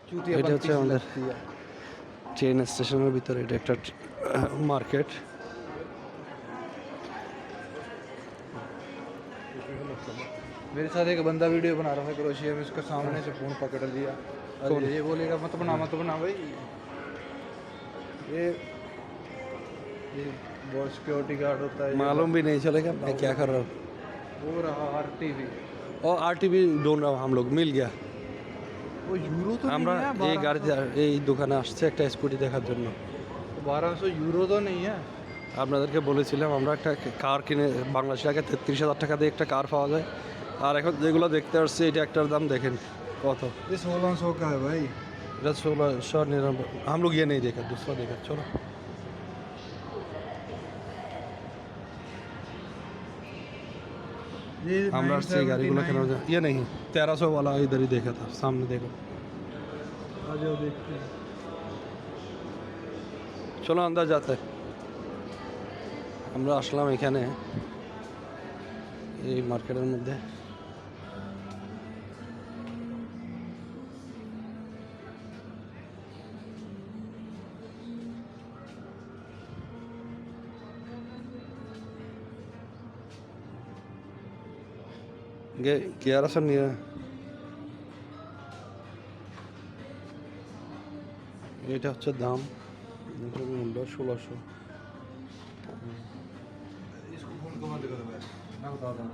এটা হচ্ছে আমাদের ট্রেন স্টেশনের ভিতরে, এটা একটা মার্কেট। मेरे साथ एक बंदा वीडियो बना रहा था क्रोशिया में, उसका सामने से फोन पकड़ लिया। कौन? अरे ये बोलेगा मत बना भाई। ये बहुत सिक्योरिटी गार्ड होता है। मालूम भी नहीं चलेगा मैं क्या कर रहा हूँ। वो रहा RTV। और RTV ढूंढ रहा हूँ, हम लोग मिल गया। वो यूरो तो আমরা नहीं है, এই গাড়িতে এই দোকানে আসছে একটা স্কুটি দেখার জন্য। 1200 यूरो तो नहीं है। আপনাদেরকে বলেছিলাম আমরা একটা কার কিনে, বাংলাদেশে আগে 33,000 টাকা দিয়ে একটা কার পাওয়া যায়, আর এখন যেগুলো দেখতে আসছে এটা একটার দাম দেখেন কত। ये 1600 का है भाई। এটা 1699। हम लोग ये नहीं देखा, दूसरा देखा। चलो ये আমরা আসছি এই गाड़ीগুলো কেন, ये नहीं 1300 वाला इधर ही देखा था, सामने देखो। आ जाओ देखते हैं। চলো अंदर जाते हैं। আমরা আসলাম এখানে এই মার্কেটের মধ্যে। গ্যারাজ নিয়ে এটা হচ্ছে দাম, মূল্য 1600। इसको फोन को बंद करो भाई, मैं बता दूँ।